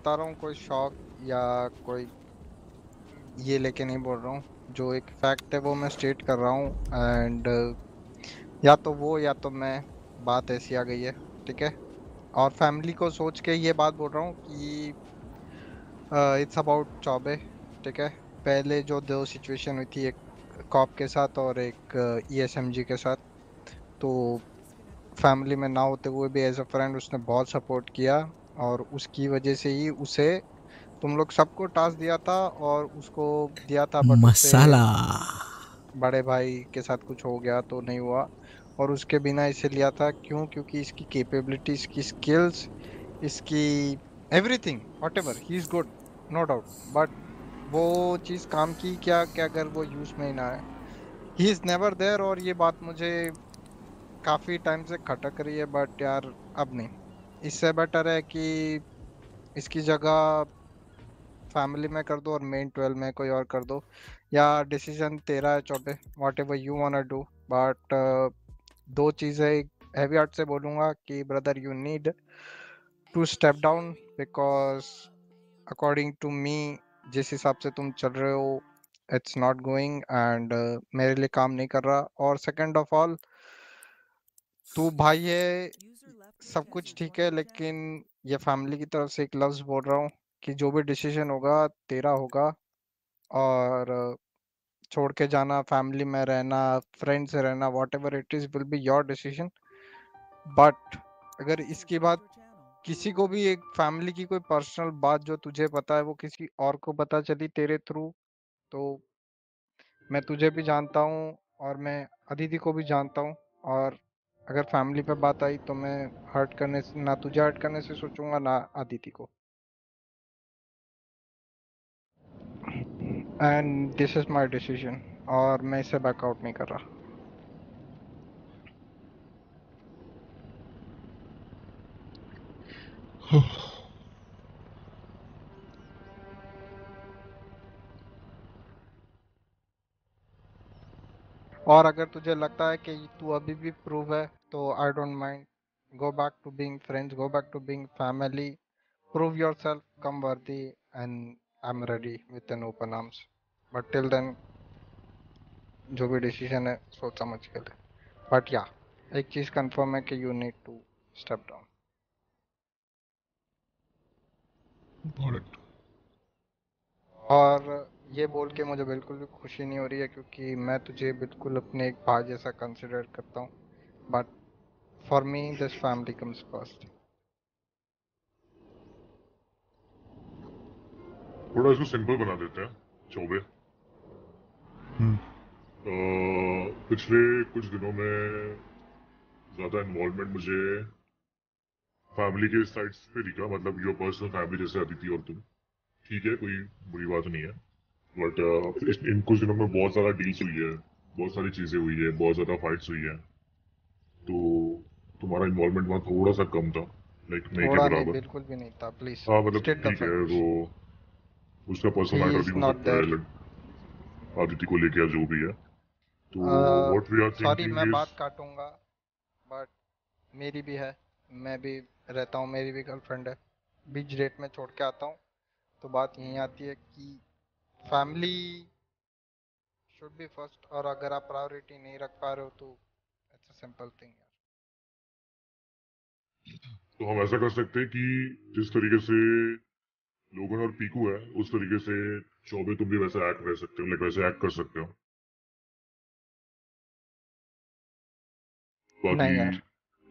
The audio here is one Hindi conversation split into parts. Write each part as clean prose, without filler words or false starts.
बता रहा हूँ कोई शौक या कोई ये लेके नहीं बोल रहा हूँ। जो एक फैक्ट है वो मैं स्टेट कर रहा हूँ। एंड या तो वो या तो मैं, बात ऐसी आ गई है। ठीक है। और फैमिली को सोच के ये बात बोल रहा हूँ कि इट्स अबाउट चौबे। ठीक है। पहले जो दो सिचुएशन हुई थी, एक कॉप के साथ और एक ईएसएमजी के साथ। तो फैमिली में ना होते हुए भी एज अ फ्रेंड उसने बहुत सपोर्ट किया। और उसकी वजह से ही उसे तुम लोग सबको टास्क दिया था और उसको दिया था, बट उससे मसाला। बड़े भाई के साथ कुछ हो गया तो नहीं हुआ। और उसके बिना इसे लिया था क्यों? क्योंकि इसकी कैपेबिलिटी, इसकी स्किल्स, इसकी everything whatever he is good, no doubt. But वो चीज काम की क्या क्या अगर वो यूज में ही ना है? He is never there. और ये बात मुझे काफी टाइम से खटक रही है, बट यार अब नहीं। इससे बेटर है कि इसकी जगह फैमिली में कर दो और मेन 12 में कोई और कर दो। या डिसीजन तेरा है Chaubey, whatever you want do. But दो चीजें हैवी हार्ट से बोलूंगा कि brother you need to step down, because according to me जिस हिसाब से तुम चल रहे हो इट्स नॉट गोइंग एंड मेरे लिए काम नहीं कर रहा। और सेकंड ऑफ ऑल, तू भाई है, सब कुछ ठीक है, लेकिन ये फैमिली की तरफ से एक लफ्ज बोल रहा हूँ कि जो भी डिसीजन होगा तेरा होगा। और छोड़ के जाना, फैमिली में रहना, फ्रेंड से रहना, what ever it is will be your decision. But अगर इसकी बात किसी को भी, एक फैमिली की कोई पर्सनल बात जो तुझे पता है वो किसी और को पता चली तेरे थ्रू, तो मैं तुझे भी जानता हूँ और मैं अदिति को भी जानता हूँ। और अगर फैमिली पे बात आई तो मैं हर्ट करने से, ना तुझे हर्ट करने से सोचूंगा ना अदिति को। And this is my decision और मैं इसे बैकआउट नहीं कर रहा। और अगर तुझे लगता है कि तू अभी भी प्रूव है तो I don't mind, go back to being friends, go back to being family, prove yourself, come worthy, and I'm ready with an open arms. But till then, जो भी डिसीजन है सोच समझ के ले। बट या एक चीज कंफर्म है कि you need to step down. और ये बोल के मुझे बिल्कुल भी खुशी नहीं हो रही है क्योंकि मैं तुझे बिल्कुल अपने एक भाई जैसा कंसिडर करता हूँ। But for me this family comes first. थोड़ा इसको सिंपल बना देते हैं चौबे। पिछले कुछ दिनों में ज्यादा इन्वॉल्वमेंट मुझे फैमिली के साइड पे दिखा, मतलब योर पर्सनल फैमिली जैसे अदिति और तुम। ठीक है, कोई बुरी बात नहीं है। बट इन कुछ दिनों में बहुत ज्यादा डील्स हुई है, बहुत सारी चीजें हुई है, बहुत ज्यादा फाइट्स हुई है। तो तुम्हारा इन्वॉल्वमेंट वहाँ थोड़ा सा कम था, लाइक नहीं के थोड़ा नहीं, बराबर। बिल्कुल भी नहीं था। प्लीज हाँ मतलब स्टेट द ठीक है, फैक्ट्स। वो उसका पर्सनल ही मैटर इज भी हो नॉट सकता है, देयर। आदिति को लेके या जो भी है। तो what we are sorry thinking मैं इज, बात काटूंगा, बट मेरी भी है, मैं भी रहता हूँ, मेरी भी गर्लफ्रेंड है। बीच डेट में छोड़ के आता हूँ। तो बात यहीं आती है कि फैमिली शुड बी फर्स्ट। और अगर आप प्रायोरिटी नहीं रख पा रहे हो तो इट्स अ सिंपल थिंग यार। तो हम ऐसा कर सकते हैं कि जिस तरीके से लोगन और पीकू है उस तरीके से चौबे तुम भी वैसा एक्ट कर सकते हो, लाइक वैसे एक्ट कर सकते हो। बाकी नहीं यार,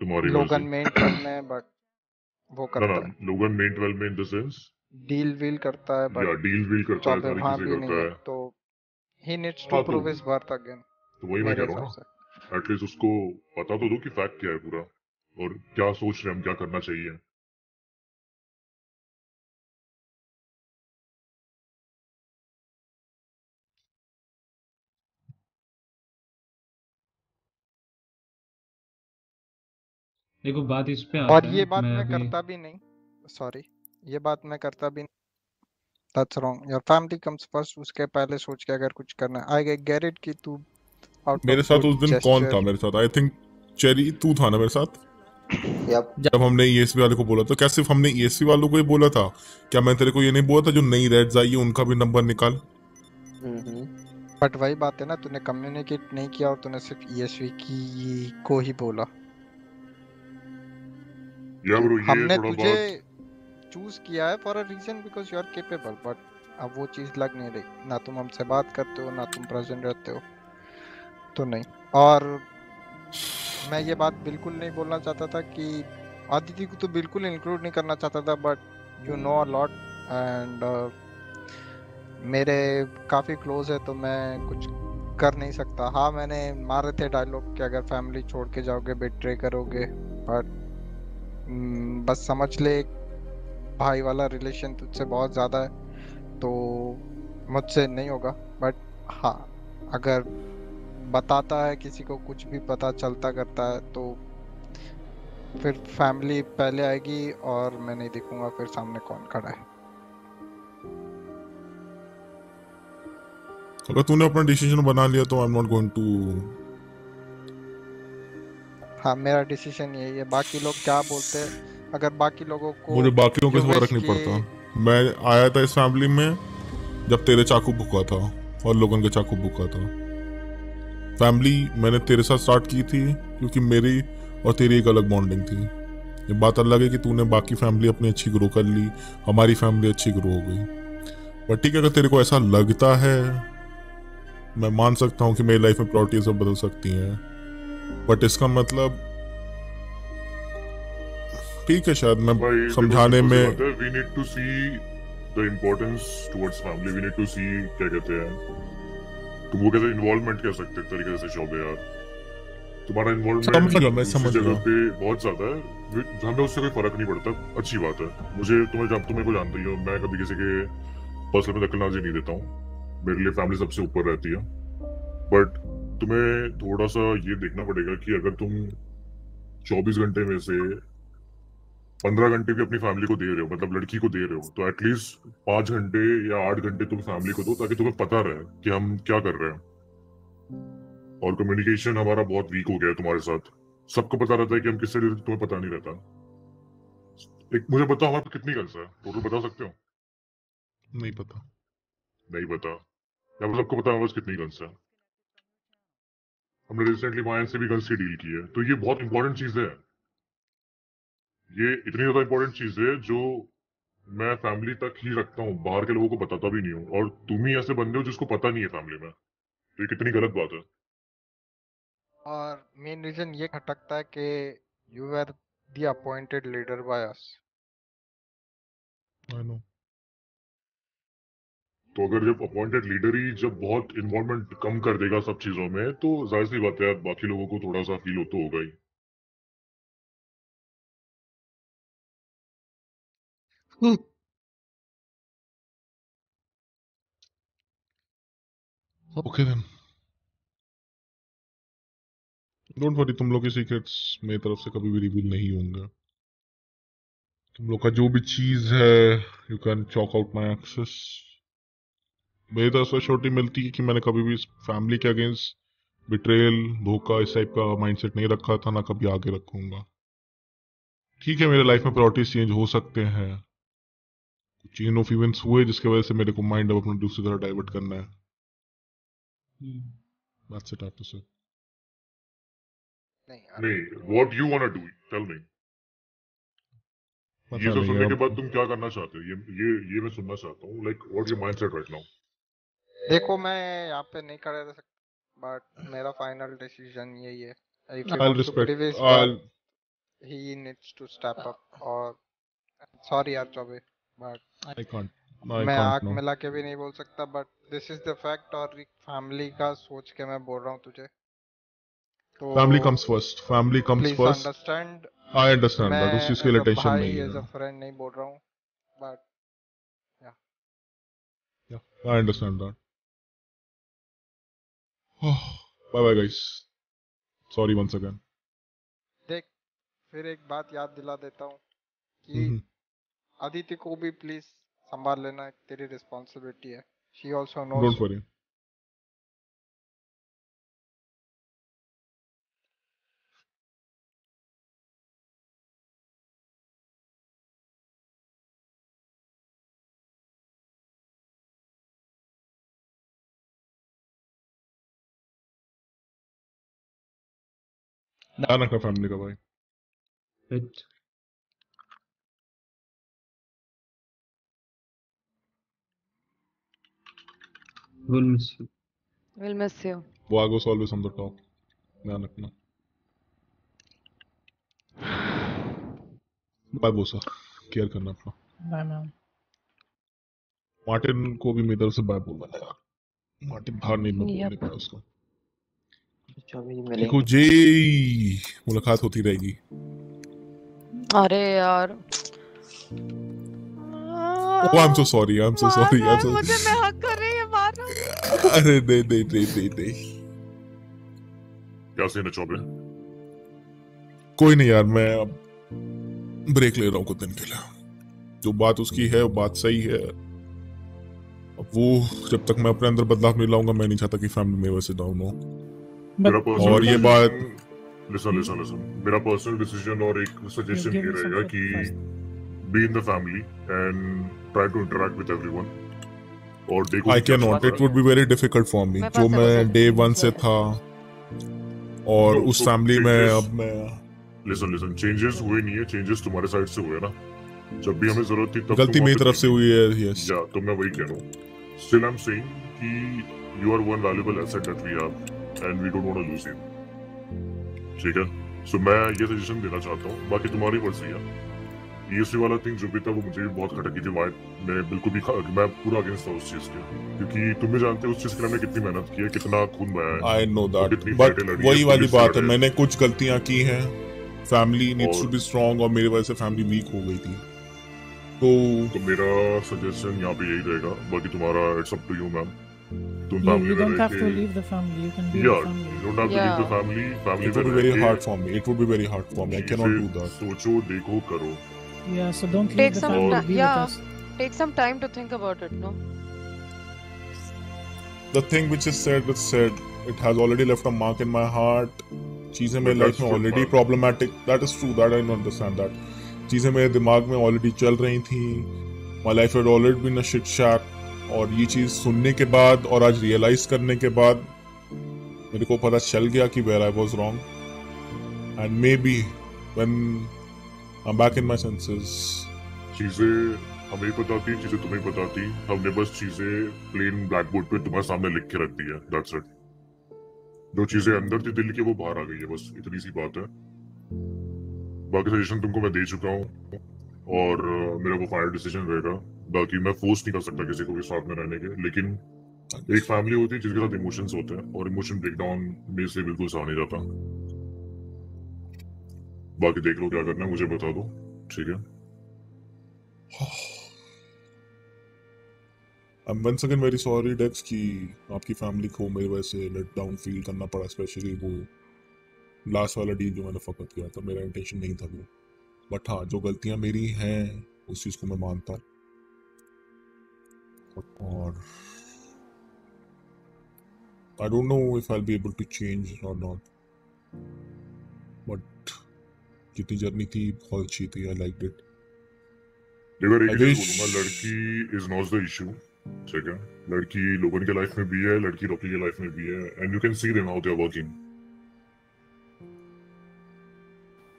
तुम्हारी लोगन मर्जी। मेन 12 में है, बट वो ना ना, करता है, लोगन मेन 12 में इन द सेंस, डील वील करता है, बट या डील वील करता है, चौबे सारी वहां चीजें भी नहीं करता है। है। तो ही नीड्स टू हाँ प्रूव हिज वर्थ अगेन, तो वही मैं कह मेरे रहा हूँ हिसाब से। ना, एटलीस्ट उसको पता तो दो कि फैक्ट क्या है पूरा, और क्या सोच रहे हैं हम, क्या करना चाहिए। देखो बात इस पे और आता है, ये बात मैं मैं अभी करता भी नहीं, सॉरी, ये बात मैं करता भी नहीं। That's wrong. Your family comes first, उसके पहले सोच के अगर कुछ करना है। आई गेट इट कि तू आउट मेरे ऑफ साथ गुड उस दिन कौन था जेस्चर। मेरे साथ? आई थिंक चेरी, तू था ना मेरे साथ? यप। जब हमने ईएसपी वाले को बोला था, क्या सिर्फ हमने ईएसपी वालों को ही बोला था? क्या मैं तेरे को ये नहीं बोला था जो नई रेड्स आई है उनका भी नंबर निकाल? हम्म। बट वही बात है ना, तूने कम्युनिकेट नहीं किया और तूने सिर्फ ईएसवी की को ही बोला। या ब्रो, ये हमने थोड़ा तुझे बात चूज किया है for a reason because you are capable, but अब वो चीज लग नहीं रही। ना तुम हमसे बात करते हो, ना तुम प्रेजेंट रहते हो, तो नहीं। और मैं ये बात बिल्कुल नहीं बोलना चाहता था कि आदिति को तो बिल्कुल इंक्लूड नहीं करना चाहता था, but you know a lot and मेरे काफी क्लोज है, तो मैं कुछ कर नहीं सकता। हाँ, मैंने मारे थे डायलॉग कि अगर फैमिली छोड़ के जाओगे बेट्रे करोगे, बट बस समझ ले भाई वाला रिलेशन तुझसे बहुत ज्यादा है, तो मुझसे नहीं होगा। बट हाँ, अगर बताता है किसी को, कुछ भी पता चलता करता है, तो फिर फैमिली पहले आएगी और मैं नहीं देखूंगा फिर सामने कौन खड़ा है। अगर तूने अपना डिसीजन बना लिया तो I am not going to. हाँ, मेरा डिसीजन यही है। बाकी लोग क्या बोलते हैं, अगर बाकी लोगों को मुझे बाकियों यू को विश फर्क नहीं कि पड़ता। मैं आया था इस फैमिली में जब तेरे चाकू भुका था और लोगन के चाकू भुका था। फैमिली मैंने तेरे साथ स्टार्ट की थी क्योंकि मेरी और तेरी एक अलग बॉन्डिंग थी। ये बात अलग है कि तूने बाकी फैमिली अपनी अच्छी ग्रो कर ली, हमारी फैमिली अच्छी ग्रो हो गई। बट ठीक है, अगर तेरे को ऐसा लगता है, मैं मान सकता हूँ कि मेरी लाइफ में प्रायोरिटीज अब बदल सकती हैं, बट इसका मतलब ठीक है, शायद मैं भाई देखो, समझाने सिंपल सी में। बात है, we need to see the importance towards family. We need to see, क्या कहते हैं, तुम वो कैसे इन्वॉल्वमेंट कह सकते हैं एक तरीके से शौबे यार। तुम्हारा समझ इन्वॉल्वमेंट गया, मैं दूसरी समझ जगह गया। पे बहुत ज्यादा है, हमें उससे कोई फर्क नहीं पड़ता। अच्छी बात है। मुझे तुम्हें, जब तुम्हें को जानते ही हो, मैं कभी किसी के पर्सनल में दखलंदाजी नहीं देता हूँ। मेरे लिए फैमिली सबसे ऊपर रहती है। बट तुम्हें थोड़ा सा ये देखना पड़ेगा कि अगर तुम 24 घंटे में से 15 घंटे भी अपनी फैमिली को दे रहे हो, मतलब लड़की को दे रहे हो, तो एटलीस्ट 5 घंटे या 8 घंटे तुम फैमिली को दो, ताकि तुम्हें पता रहे कि हम क्या कर रहे हैं। और कम्युनिकेशन हमारा बहुत वीक हो गया है तुम्हारे साथ। सबको पता रहता है कि हम किससे डील, तुम्हें पता नहीं रहता। एक मुझे बताओ, हमारे पास कितनी गन्स है टोटल, बता सकते हो? नहीं पता। नहीं पता। या फिर सबको पता है हमारे पास कितनी गन्स है? हमने रिसेंटली मायन से भी गन्स की डील की है, तो ये बहुत इंपॉर्टेंट चीज है। ये इतनी ज्यादा इंपॉर्टेंट चीज है जो मैं फैमिली तक ही रखता हूँ, बाहर के लोगों को बताता भी नहीं हूँ। और तुम ही ऐसे बंदे हो जिसको पता नहीं है फैमिली में, तो ये कितनी गलत बात है। और मेन रीजन ये खटकता है कि you are the appointed leader by us. I know. तो अगर जब अपॉइंटेड लीडर ही जब बहुत इन्वॉल्वमेंट कम कर देगा सब चीजों में, तो जाहिर सी बात है यार, बाकी लोगों को थोड़ा सा फील हो तो होगा ही। ओके देन, डोंट वरी, तुम लोग के सीक्रेट्स मेरी तरफ से कभी भी रिवील नहीं होंगे। तुम लोग का जो भी चीज है, you can chalk out my excess. मेरी तरफ से छोटी मिलती है कि मैंने कभी भी फैमिली के अगेंस्ट बिट्रेयल, धोखा, इस टाइप का माइंडसेट नहीं रखा था, ना कभी आगे रखूंगा। ठीक है, मेरे लाइफ में प्रायोरिटीज चेंज हो सकते हैं, चेन ऑफ इवेंट्स हुए जिसकी वजह से मेरे को माइंड अब अपना दूसरी तरह डाइवर्ट करना है। That's it, I have to say. नहीं यार, नहीं, what you want to do, tell me. ये पता सब नहीं सुनने के बाद अब। तुम क्या करना चाहते हो, ये मैं सुनना चाहता हूँ। Like what your mindset right now? देखो मैं यहाँ पे नहीं खड़े रह सकता, बट मेरा फाइनल डिसीजन यही है। If he I'll wants to respect. Believe his I'll. Path, he needs to step up. और सॉरी यार Chaubey, but I can't. I मैं can't आंख now. मिला के भी नहीं बोल सकता, but this is the fact. और फैमिली का सोच के मैं बोल रहा हूँ तुझे, तो Family comes first. Family comes please first. Understand. I understand मैं that. उस चीज के एज लिए अ टेंशन भाई, नहीं एज अ है। फ्रेंड नहीं बोल रहा हूँ, but Yeah, I understand that. Bye bye guys. Sorry once again. देख, फिर एक बात याद दिला देता हूँ कि Mhm. अदिति को भी प्लीज संभाल लेना, तेरी रिस्पॉन्सिबिलिटी है। She also Don't knows worry. ध्यान रखना फैमिली का भाई। But we'll miss you. We'll miss you. Vago's always on the top, ध्यान रखना। बाय बोसा, केयर करना अपना। Bye ma'am. मार्टिन को भी मेरी तरफ से बाय बोलना है यार, मार्टिन बाहर नहीं मैं बोल नहीं Yep. पाया उसको। चौबे जी देखो मिलेंगे। जय मुलाकात होती रहेगी। अरे यार Oh, I'm so sorry, I'm so sorry, I'm so मुझे मैं हक कर रही है मारो। अरे नहीं। क्या सीन है चौबे? कोई नहीं यार, मैं अब ब्रेक ले रहा हूँ कुछ दिन के लिए। जो बात उसकी है वो बात सही है। अब वो जब तक मैं अपने अंदर बदलाव नहीं लाऊंगा, मैं नहीं चाहता कि फैमिली में वैसे डाउन हो। मेरा पर्सनल और ये बात लिसन मेरा पर्सनल डिसीजन और एक सजेशन ये रहेगा कि be in the family and try to interact with everyone. और देखो I can not, it would be very difficult for me. जो मैं डे 1 से था और उस फैमिली में अब मैं लिसन चेंजेस हुए नहीं है, चेंजेस तुम्हारे साइड से हुए ना। जब भी हमें जरूरत थी तब गलती मेरी तरफ से हुई है। यस या तो मैं वही कह रहा हूँ। स्टिल आई एम सेइंग कि you are one valuable asset that we have and we don't want to lose you. ठीक है, सो मैं ये सजेशन देना चाहता हूँ, बाकी तुम्हारी मर्जी है। ईएससी वाला थिंग जो भी था वो मुझे भी बहुत खटकी थी। मैं बिल्कुल भी मैं पूरा अगेंस्ट था उस चीज के, क्योंकि तुम भी जानते हो उस चीज के लिए हमने कितनी मेहनत की है, कितना खून बहाया है। आई नो दैट, कितनी बट फाइटें लड़ी है, वही वाली पुलिस बात है, लड़े। मैंने कुछ गलतियां की हैं। फैमिली नीड्स टू और- बी स्ट्रांग और मेरी वजह से फैमिली वीक हो गई थी। तो तो मेरा सजेशन यहाँ पे यही रहेगा, बाकी तुम्हारा it's up to you ma'am. तुम You फैमिली में don't रह have to के leave the family. You can be या with family. You don't have to leave the Yeah. Family it would be में very रह के hard for me. It would be very hard for me. I cannot do चीजें that. सोचो, देखो, करो। Yeah, so don't Take leave the some family. time. Be Yeah. with us. Take some time to think about it, no? The thing which is said is said. It has already left a mark in my heart. चीजें मेरी But लाइफ that's में good, already man. Problematic, that is true, that I understand that. चीजें मेरे दिमाग में ऑलरेडी चल रही थी। My life had already been a shit shack. और ये चीज सुनने के बाद और आज रियलाइज करने के बाद मेरे को पता चल गया कि where I was wrong and maybe when I am back in my senses. चीजें हमें पता थी, चीजें तुम्हें पता थी, हमने बस चीजें प्लेन ब्लैक बोर्ड पे तुम्हारे सामने लिख के रख दी है, दैट्स इट। जो चीजें अंदर थी दिल की वो बाहर आ गई है, बस इतनी सी बात है। बाकी सजेशन तुमको मैं दे चुका हूँ और मेरा वो फाइनल डिसीजन रहेगा। बाकी मैं फोर्स नहीं कर सकता किसी को भी साथ में रहने के, लेकिन एक फैमिली होती है जिसके साथ इमोशंस होते हैं और इमोशन ब्रेकडाउन में से बिल्कुल सहा नहीं जाता। बाकी देख लो क्या करना है, मुझे बता दो, ठीक है? I am once again very sorry Dex कि आपकी फैमिली को मेरी वजह से लेट डाउन फील करना पड़ा, स्पेशली वो लास्ट वाला डील जो मैंने फकत किया था। मेरा इंटेंशन नहीं था वो, बट हाँ जो गलतियां मेरी हैं उस चीज को मैं मानता हूँ। और I don't know if I'll be able to change or not, but जितनी जर्नी थी बहुत अच्छी थी। I liked it. देखो एक I चीज wish- बोलूंगा, लड़की इज नॉट द इशू, ठीक है? लड़की लोगों के लाइफ में भी है, लड़की रॉकी के लाइफ में भी है, and you can see them how they are working.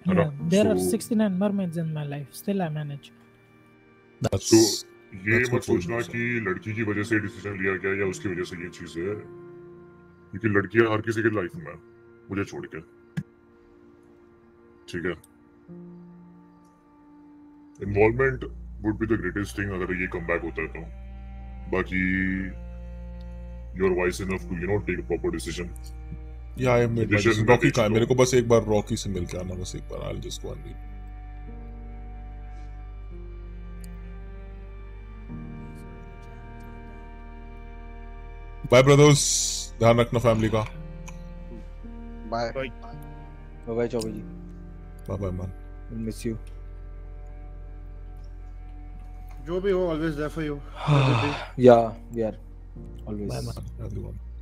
है ना? Yeah, there are So- 69 mermaids in my life. Still, I manage. That's तो ये That's मत what सोचना we do, कि लड़की की वजह से डिसीजन लिया गया या उसकी वजह से ये चीज है, क्योंकि लड़कियां हर किसी के लाइफ में है, मुझे छोड़ के, ठीक है? Involvement would be the greatest thing अगर ये कम बैक होता है तो। बाकी you are wise enough to take a proper decision. yeah, I made my Decision decision. मैं रॉकी दे का है, चुका मेरे हूँ। को बस एक बार रॉकी से मिल के आना, बस एक बार। I'll just go and meet. Bye brothers, ध्यान रखना फैमिली का। Bye. Bye Chaubey ji, Bye bye man. Miss you. जो भी हो, always there for you. Yeah, we are always. Bye, man. Everyone.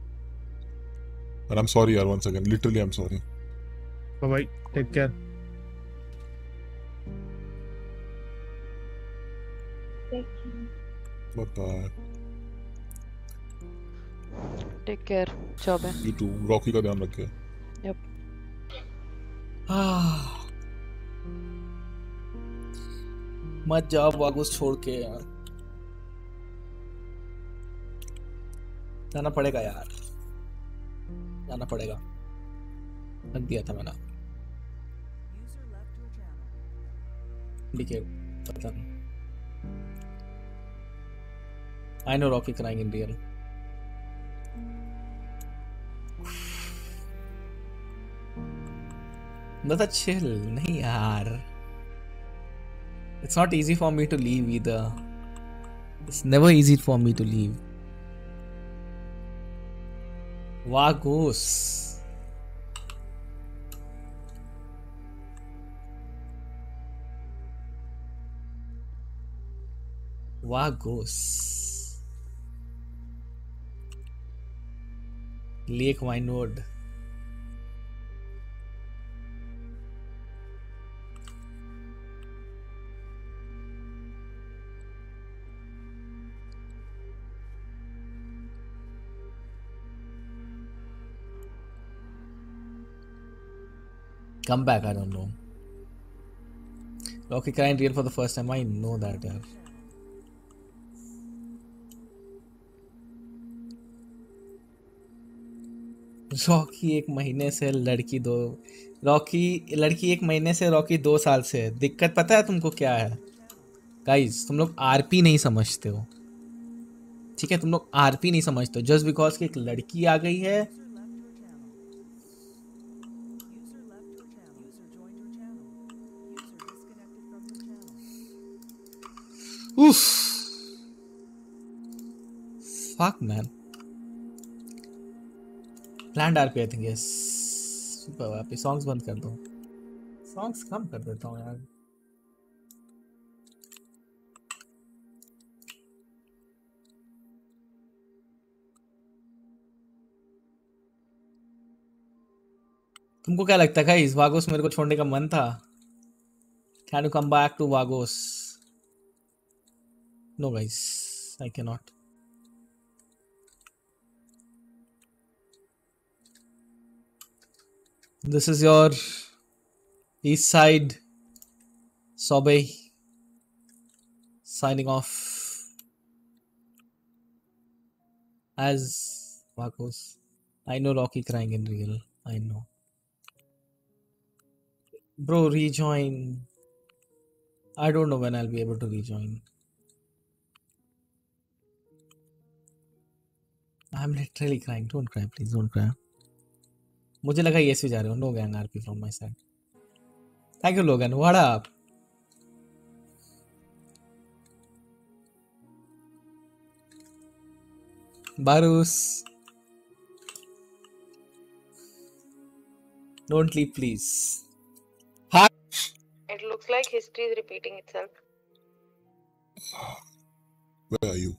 And I'm sorry yaar, once again, literally I'm sorry. Bye bye. Take care. Bye bye. Take care, Chaube. You too. Rocky का ध्यान रखिए। Yep. मत जाओ वागुस छोड़ के यार, जाना पड़ेगा यार, जाना पड़ेगा, रख दिया था मैंने। ठीक है, पता नहीं। I know Rocky crying in real. But chill, नहीं यार. It's not easy for me to leave either. It's never easy for me to leave. Vagos. Vagos. Lake Vinewood. Come back, I don't know. Rocky crying real for the first time. I know that, yaar. Rocky एक महीने से लड़की 2 साल से है। दिक्कत पता है तुमको क्या है गाइस? तुम लोग आरपी नहीं समझते हो, ठीक है? तुम लोग आरपी नहीं समझते हो। जस्ट बिकॉज कि एक लड़की आ गई है, उफ, fuck man. Planned RP I think, yes. Super RP. Songs बंद कर दो, सॉन्ग्स कम कर देता हूँ यार। तुमको क्या लगता है गाइस, वागोस मेरे को छोड़ने का मन था? Can you come back to Vagos? No guys, I can not. This is your East Side Sobe signing off as Vagos. I know Rocky crying in real. I know. Bro, rejoin. I don't know when I'll be able to rejoin. I'm literally crying. Don't cry, please. Don't cry. मुझे लगा ये जा रहे हो। No gang RP from my side. Thank you Logan. What up? बारूस, डोंट लीव प्लीज। हाँ, It looks like history is repeating itself. Where are you?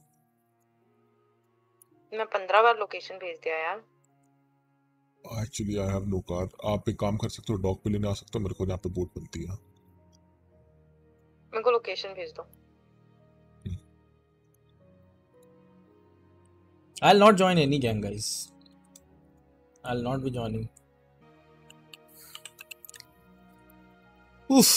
मैं 15 बार लोकेशन भेज दिया यार। Actually, I have no car. आप एक काम कर सकते हो, डॉग पे लेने आ सकते हो मेरे को, यहाँ पे बोट बनती है। मेरे को लोकेशन भेज दो। I'll not join any gang, guys. I'll not be joining. Oof.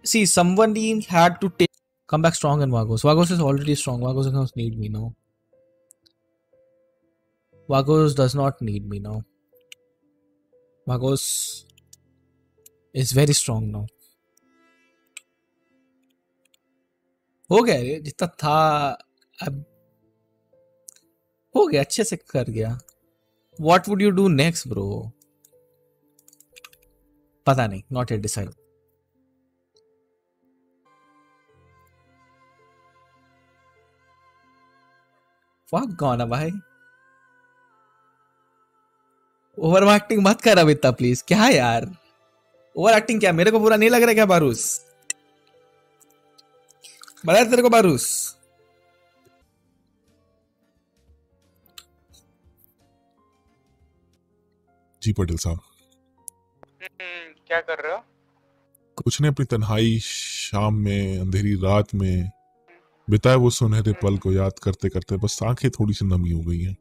See, somebody had to come back strong in Vagos. Vagos is already strong. Vagos does not need me now. Vagos does not need me now. Vagos is very strong now. हो गया रे, जितना था अब हो गया, अच्छे से कर गया। What would you do next, bro? पता नहीं, not yet decided. Fuck gone भाई। ओवर एक्टिंग मत कर अब इतना प्लीज। क्या यार ओवर एक्टिंग? क्या मेरे को पूरा नहीं लग रहा क्या बारूस? बता तेरे को बारूस। जी पटेल साहब। क्या कर रहे हो? कुछ नहीं, अपनी तन्हाई शाम में, अंधेरी रात में बिताए वो सुनहरे पल को याद करते करते बस आंखें थोड़ी सी नमी हो गई हैं।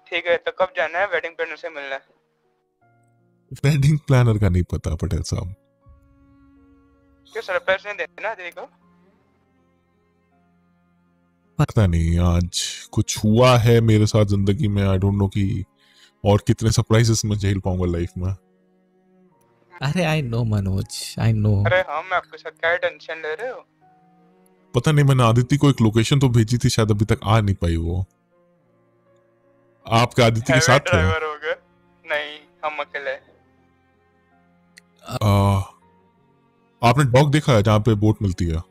ठीक है, तो कब जाना है? वेडिंग प्लानर से मिलना है। वेडिंग प्लानर का नहीं पता पटेल साहब। क्यों सरप्राइज नहीं देना देखो? पता नहीं आज कुछ हुआ है मेरे साथ जिंदगी में, आई डोंट नो कि और कितने सरप्राइजेस मैं झेल पाऊंगा लाइफ में। अरे I know Manoj, I know. अरे हम आपके साथ क्या टेंशन ले रहे हो? पता नहीं, मैंने आदित्य को एक लोकेशन तो भेजी थी, शायद अभी तक आ नहीं पाई वो। आपके आदित्य के साथ थे? ड्राइवर हो गए? नहीं, हम अकेले। आपने डॉग देखा है जहाँ पे बोट मिलती है?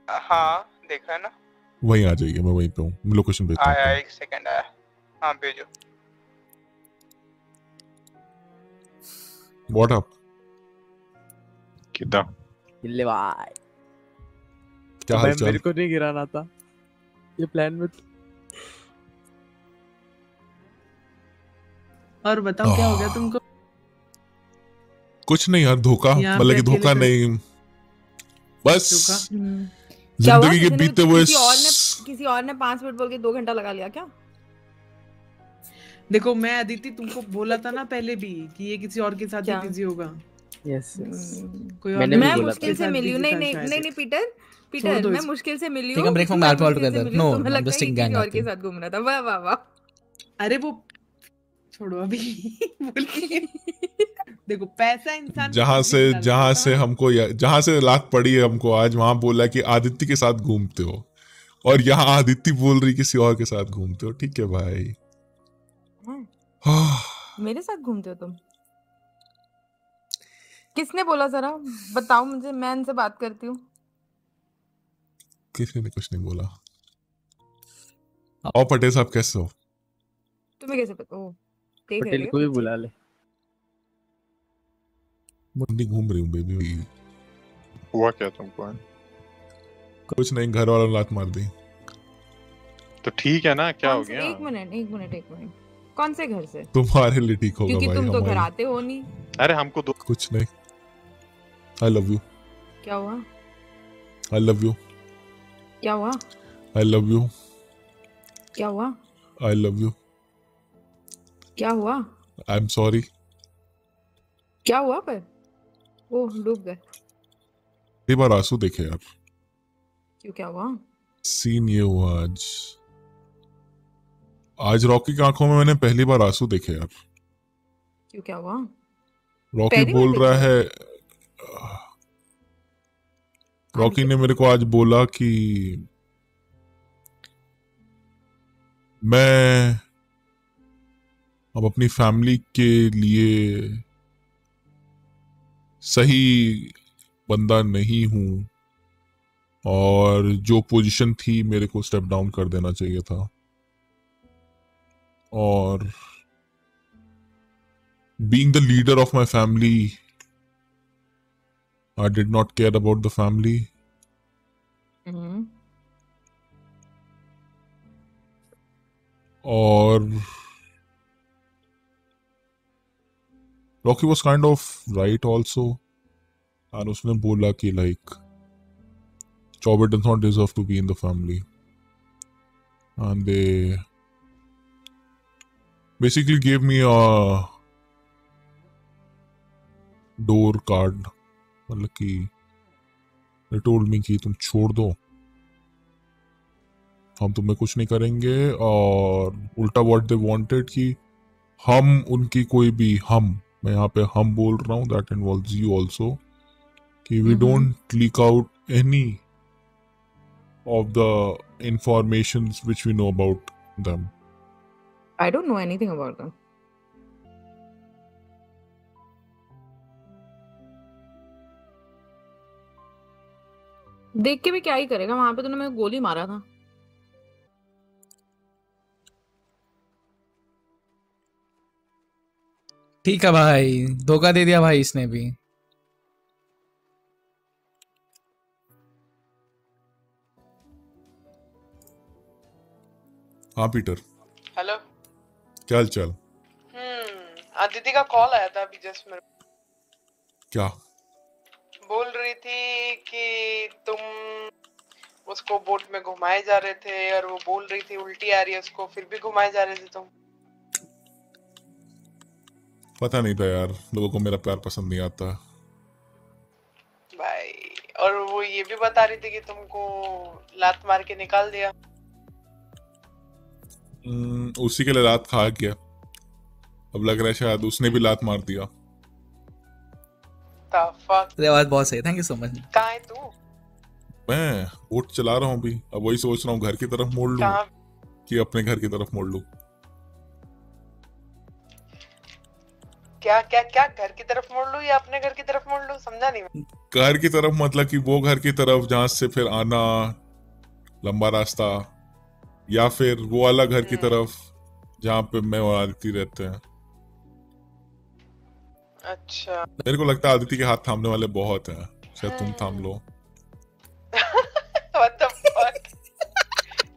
हाँ देखा है ना। वहीं आ जाइए, मैं वहीं पे हूँ, मैं लोकेशन भेजता आया, हूँ। एक सेकंड आया। हाँ भेजो। What up? कितना किल्ले भाई, क्या हाल चाल? मेरे को नहीं गिराना था ये प्लान में। और बताओ क्या हो गया तुमको? कुछ नहीं यार, धोखा, यहाँ मतलब पे कि धोखा अकेले नहीं, बस क्या हुआ? जिंदगी के बीतते हुए किसी और ने 5 मिनट बोल के 2 घंटा लगा लिया क्या? देखो मैं अदिति तुमको बोला था ना पहले भी कि ये किसी और के साथ क्या? बिजी होगा। यस कोई और मैंने नहीं भी मैं बोला मुश्किल से मिली हूँ। नहीं नहीं नहीं नहीं पीटर, छोड़ पीटर दो मैं इसको। मुश्किल से मिली Take हूँ। a break from मैं alcohol मुश्किल से together. मिली हूँ, No, तुम्हें I'm लगता just है कि taking किसी gang और के out. साथ घूम रहा था। वाह वाह वाह। अरे वो छोड़ो अभी बोल के। देखो पैसा इंसान जहां से हमको जहां से लात पड़ी है हमको आज, वहां बोला कि आदित्य के साथ घूमते हो, और यहाँ आदित्य बोल रही किसी और के साथ घूमते हो। ठीक है भाई। मेरे साथ घूमते हो तुम? किसने बोला? जरा बताओ मुझे, मैं इनसे बात करती हूँ। किसी ने कुछ नहीं बोला। और पटेल साहब कैसे हो? तुम्हें कैसे पता? ओ देख रहे पटेल थे को भी पीछे। बुला ले। मुंडी घूम रही हूँ बेबी। हुआ क्या तुमको? कुछ नहीं, घर वालों ने लात मार दी। तो ठीक है ना, क्या हो कौन से? गया? एक मिनट। कौन से घर से? तुम्हारे लिए ठीक होगा क्योंकि भाई, तुम तो घर हमारे आते हो नहीं। अरे हमको दो। कुछ नहीं। I love you. क्या हुआ? I love you. क्या हुआ? I love you. क्या हुआ? I love you. क्या हुआ? I am sorry. क्या हुआ? पर ओह डूब गए। पहली बार आंसू देखे यार। क्यों, क्या हुआ? सीन ये हुआ आज रॉकी की आंखों में मैंने पहली बार आंसू देखे यार। क्यों, क्या हुआ? रॉकी पहली बार बोल रहा देखे? है, रॉकी ने मेरे को आज बोला कि मैं अब अपनी फैमिली के लिए सही बंदा नहीं हूं, और जो पोजीशन थी मेरे को स्टेप डाउन कर देना चाहिए था, और being the leader of my family, I did not care about the family. और Rocky was kind of right also, and उसने बोला कि like Chobit does not deserve to be in the family, and they basically gave me a door card, मतलब कि they told me कि तुम छोड़ दो, हम तुम्हें कुछ नहीं करेंगे, और उल्टा what they wanted कि हम उनकी कोई भी, मैं यहाँ पे हम बोल रहा हूँ, that involves you also, कि we don't leak out any of the informations which we know about them. I don't know anything about them. देख के भी क्या ही करेगा, वहां पे तूने मेरे को गोली मारा था। ठीक है भाई, धोखा दे दिया भाई इसने भी। हाँ पीटर, हेलो। क्या हाल चाल? अदिति का कॉल आया था अभी जस्ट मेरे। क्या? बोल रही थी कि तुम उसको बोट में घुमाए जा रहे थे और वो बोल रही थी उल्टी आ रही है उसको, फिर भी घुमाए जा रहे थे तुम। पता नहीं था यार, लोगों को मेरा प्यार पसंद नहीं आता। भाई और वो ये भी बता रही थी कि तुमको लात मार के निकाल दिया। उसी के लिए लात खा गया। अब लग रहा है शायद उसने भी लात मार दिया। तेरी आवाज बहुत सही, थैंक यू सो मच। कहाँ है तू? मैं बोट चला रहा हूँ अभी। अब वही सोच रहा हूँ घर की तरफ मोड़ लूँ कि अपने घर की तरफ मोड़ लूँ। क्या क्या क्या घर की तरफ मोड़ लूं या अपने घर की तरफ मोड़ लूं? समझा नहीं मैं। घर की तरफ मतलब कि वो घर की तरफ जहां से फिर आना लंबा रास्ता, या फिर वो वाला घर की तरफ जहां पे मैं और आदिति रहते हैं। अच्छा। मेरे को लगता है आदिति के हाथ थामने वाले बहुत हैं, शायद तुम थाम लो। What the fuck?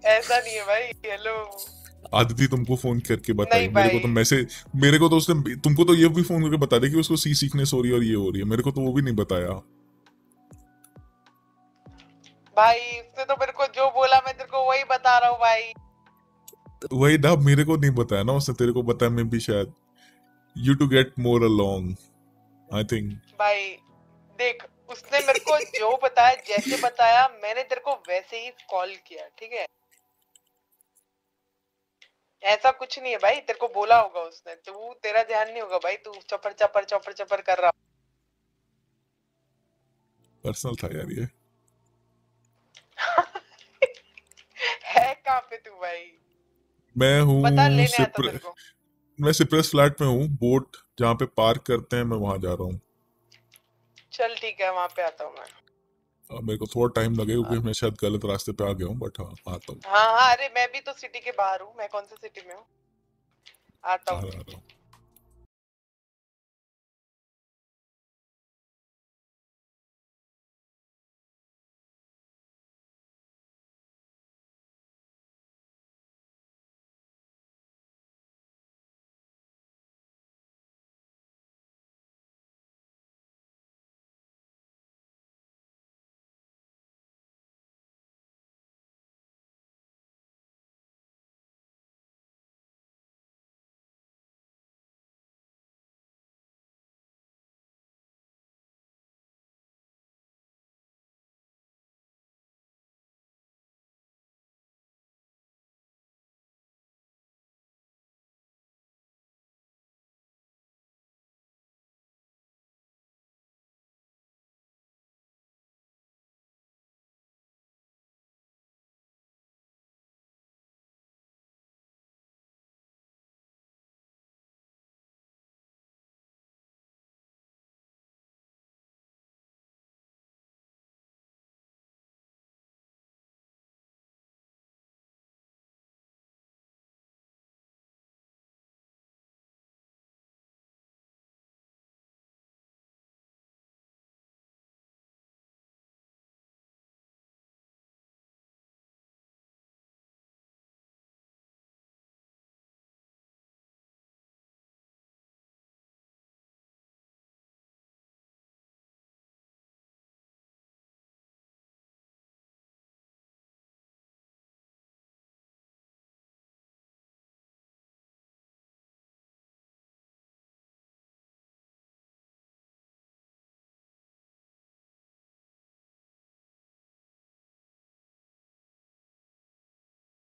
ऐसा नहीं है भाई। हेलो आदिति तुमको फोन करके बताई, नहीं मेरे को भाई। तो मैसेज, मेरे को तो उसने, तुमको तो ये भी फोन करके बता दिया कि उसको सी सीखनेस हो रही है और ये हो रही है। मेरे को तो वो भी नहीं बताया भाई। उसने तो मेरे को जो बोला मैं तेरे को वही बता रहा हूँ भाई। वही ना, मेरे को नहीं बताया ना उसने, तेरे को बताया मैं भी शायद। You to get more along I think. भाई देख, उसने मेरे को जो बताया, जैसे बताया मैंने तेरे को वैसे ही कॉल किया, ठीक है? ऐसा कुछ नहीं है भाई, तेरे को बोला होगा उसने, तू तेरा ध्यान नहीं होगा भाई, तू चपर चपर चपर चपर कर रहा। पर्सनल था यार ये। है कहाँ पे तू भाई? मैं हूँ बता, लेने आता तेरे को। मैं सिप्रस फ्लैट में हूँ। बोट जहाँ पे पार्क करते हैं मैं वहां जा रहा हूँ। चल ठीक है, वहां पे आता हूँ मैं। मेरे को थोड़ा टाइम लगेगा क्योंकि मैं शायद गलत रास्ते पे आ गया हूँ, बट हाँ आता हूँ। हाँ हाँ, अरे मैं भी तो सिटी के बाहर हूँ। मैं कौन से सिटी में हूँ? आता आ हूँ। रहा हूँ।